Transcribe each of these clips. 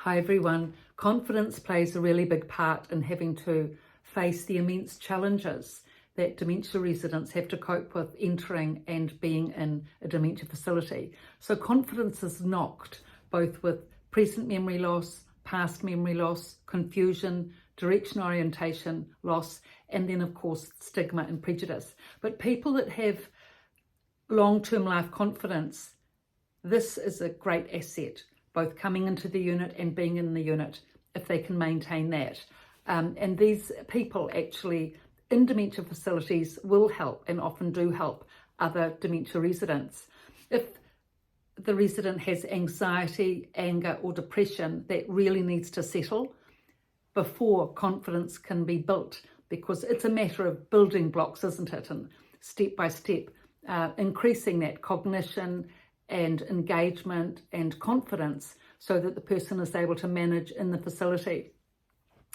Hi everyone. Confidence plays a really big part in having to face the immense challenges that dementia residents have to cope with entering and being in a dementia facility. So confidence is knocked both with present memory loss, past memory loss, confusion, direction orientation loss, and then of course stigma and prejudice. But people that have long-term life confidence, this is a great asset, both coming into the unit and being in the unit, if they can maintain that. And these people actually in dementia facilities will help and often do help other dementia residents. If the resident has anxiety, anger or depression, that really needs to settle before confidence can be built, because it's a matter of building blocks, isn't it? And step by step, increasing that cognition and engagement and confidence so that the person is able to manage in the facility.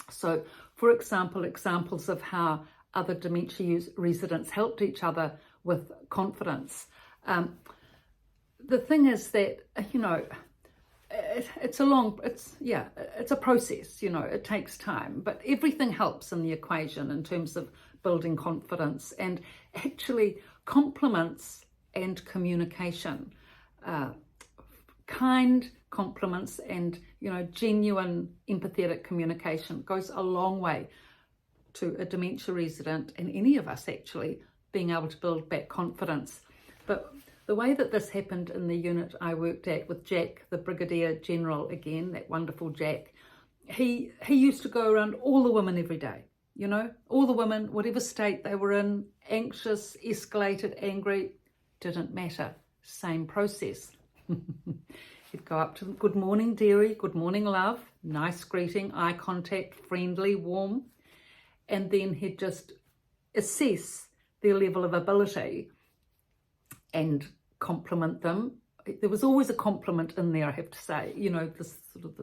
So, for example, examples of how other dementia residents helped each other with confidence. The thing is that, it's a process, it takes time, but everything helps in the equation in terms of building confidence, and actually compliments and communication. Kind compliments and genuine empathetic communication goes a long way to a dementia resident, and any of us actually being able to build back confidence. But the way that this happened in the unit I worked at with Jack, the Brigadier General, again, that wonderful Jack, he used to go around all the women every day, all the women, whatever state they were in, anxious, escalated, angry, didn't matter, same process. He'd go up to them, good morning, dearie, good morning, love, nice greeting, eye contact, friendly, warm, and then he'd just assess their level of ability and compliment them. There was always a compliment in there, I have to say, this sort of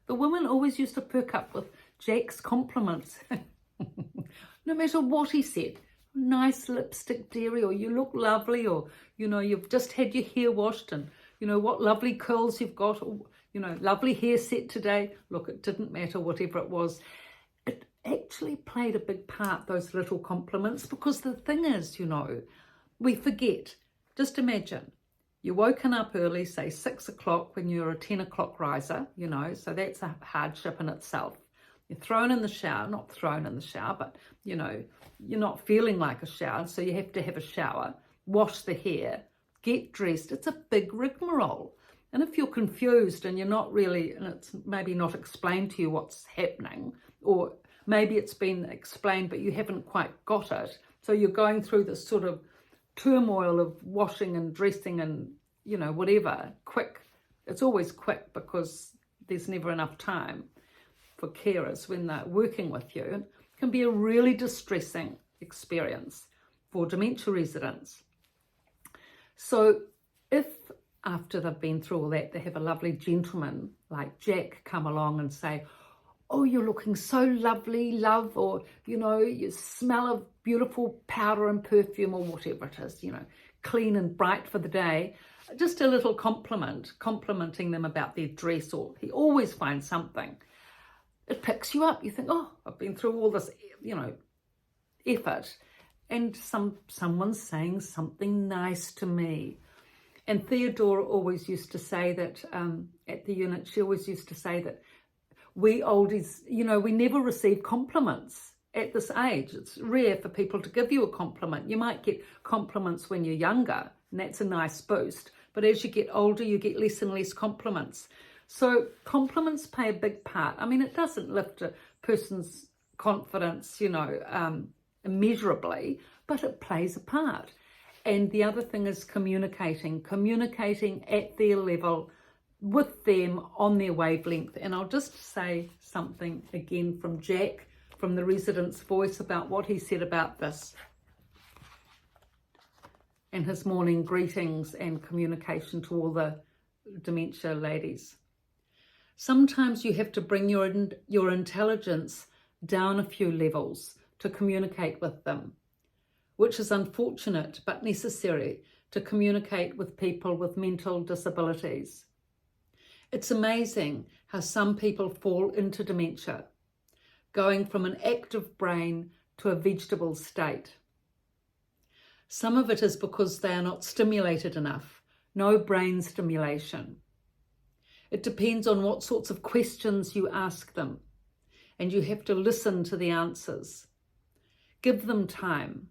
the women always used to perk up with Jack's compliments, no matter what he said. Nice lipstick, dearie, or you look lovely, or you've just had your hair washed, and what lovely curls you've got, or lovely hair set today. Look, it didn't matter, whatever it was. It actually played a big part, those little compliments, because the thing is, we forget. Just imagine you're woken up early, say 6 o'clock, when you're a 10 o'clock riser, so that's a hardship in itself. You're thrown in the shower, not thrown in the shower, but you're not feeling like a shower, so you have to have a shower, wash the hair, get dressed. It's a big rigmarole. And if you're confused and you're not really, and it's maybe not explained to you what's happening, or maybe it's been explained but you haven't quite got it, so you're going through this sort of turmoil of washing and dressing and whatever, quick. It's always quick because there's never enough time for carers when they're working with you. It can be a really distressing experience for dementia residents. So if after they've been through all that, they have a lovely gentleman like Jack come along and say, oh, you're looking so lovely, love, or, you smell of beautiful powder and perfume, or whatever it is, clean and bright for the day. Just a little complimenting them about their dress, or he always finds something. It picks you up. You think, oh, I've been through all this, effort, and someone's saying something nice to me. And Theodora always used to say that at the unit, she always used to say that we oldies, we never receive compliments at this age. It's rare for people to give you a compliment. You might get compliments when you're younger, and that's a nice boost. But as you get older, you get less and less compliments. So compliments play a big part. I mean, it doesn't lift a person's confidence, immeasurably, but it plays a part. And the other thing is communicating at their level, with them, on their wavelength. And I'll just say something again from Jack, from the resident's voice, about what he said about this and his morning greetings and communication to all the dementia ladies. Sometimes you have to bring your intelligence down a few levels to communicate with them, which is unfortunate but necessary to communicate with people with mental disabilities. It's amazing how some people fall into dementia, going from an active brain to a vegetable state. Some of it is because they are not stimulated enough, no brain stimulation. It depends on what sorts of questions you ask them, and you have to listen to the answers. Give them time.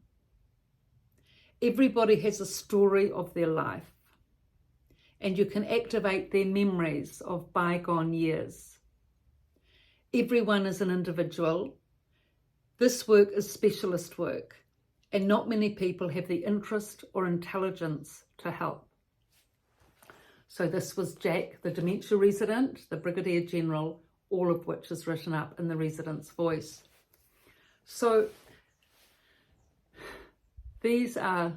Everybody has a story of their life, and you can activate their memories of bygone years. Everyone is an individual. This work is specialist work, and not many people have the interest or intelligence to help. So this was Jack, the dementia resident, the Brigadier General, all of which is written up in the resident's voice. So these are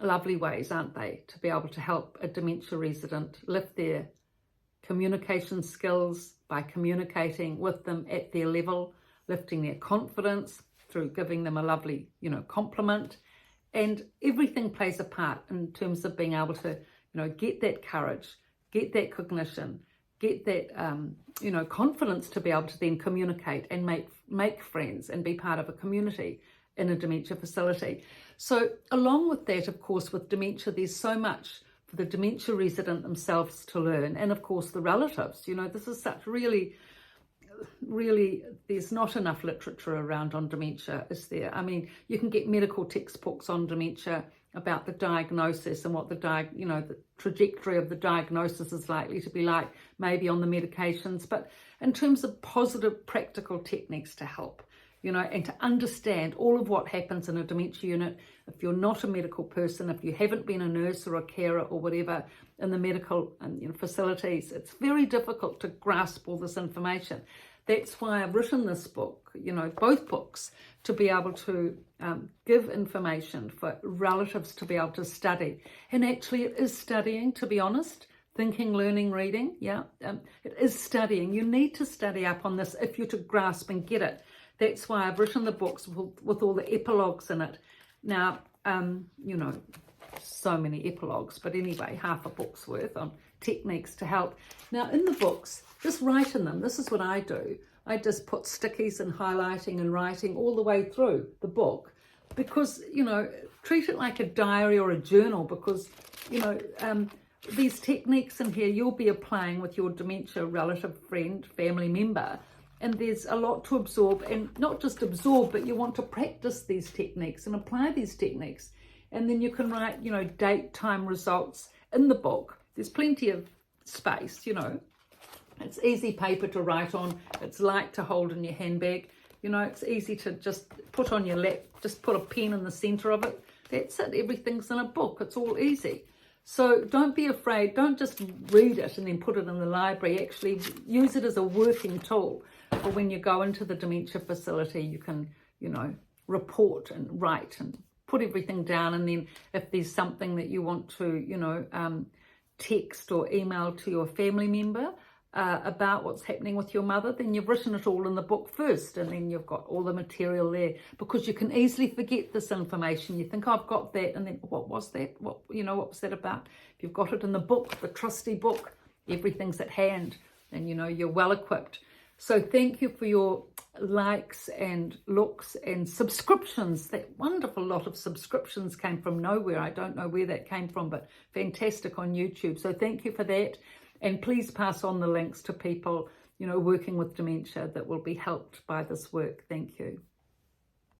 lovely ways, aren't they, to be able to help a dementia resident lift their communication skills by communicating with them at their level, lifting their confidence through giving them a lovely, compliment. And everything plays a part in terms of being able to, get that courage, get that cognition, get that, confidence to be able to then communicate and make friends and be part of a community in a dementia facility. So along with that, of course, with dementia, there's so much for the dementia resident themselves to learn. And of course, the relatives, this is such really, there's not enough literature around on dementia, is there? I mean, you can get medical textbooks on dementia about the diagnosis and what the trajectory of the diagnosis is likely to be like, maybe on the medications, but in terms of positive practical techniques to help, and to understand all of what happens in a dementia unit. If you're not a medical person, if you haven't been a nurse or a carer or whatever in the medical facilities, it's very difficult to grasp all this information. That's why I've written this book, both books, to be able to give information for relatives to be able to study. And actually it is studying, to be honest. Thinking, learning, reading, it is studying. You need to study up on this if you're to grasp and get it. That's why I've written the books with all the epilogues in it. Now, so many epilogues, but anyway, half a book's worth on techniques to help. Now, in the books, just write in them. This is what I do. I just put stickies and highlighting and writing all the way through the book because, treat it like a diary or a journal because, these techniques in here you'll be applying with your dementia relative, friend, family member. And there's a lot to absorb, and not just absorb, but you want to practice these techniques and apply these techniques. And then you can write, date, time, results in the book. There's plenty of space, It's easy paper to write on. It's light to hold in your handbag. It's easy to just put on your lap, just put a pen in the center of it. That's it. Everything's in a book. It's all easy. So don't be afraid. Don't just read it and then put it in the library. Actually use it as a working tool. Or when you go into the dementia facility, you can, report and write and put everything down. And then if there's something that you want to, text or email to your family member about what's happening with your mother, then you've written it all in the book first. And then you've got all the material there because you can easily forget this information. You think, oh, I've got that. And then what was that? What was that about? If you've got it in the book, the trusty book, everything's at hand and, you're well equipped. So thank you for your likes and looks and subscriptions. That wonderful lot of subscriptions came from nowhere. I don't know where that came from, but fantastic on YouTube. So thank you for that. And please pass on the links to people, working with dementia that will be helped by this work. Thank you.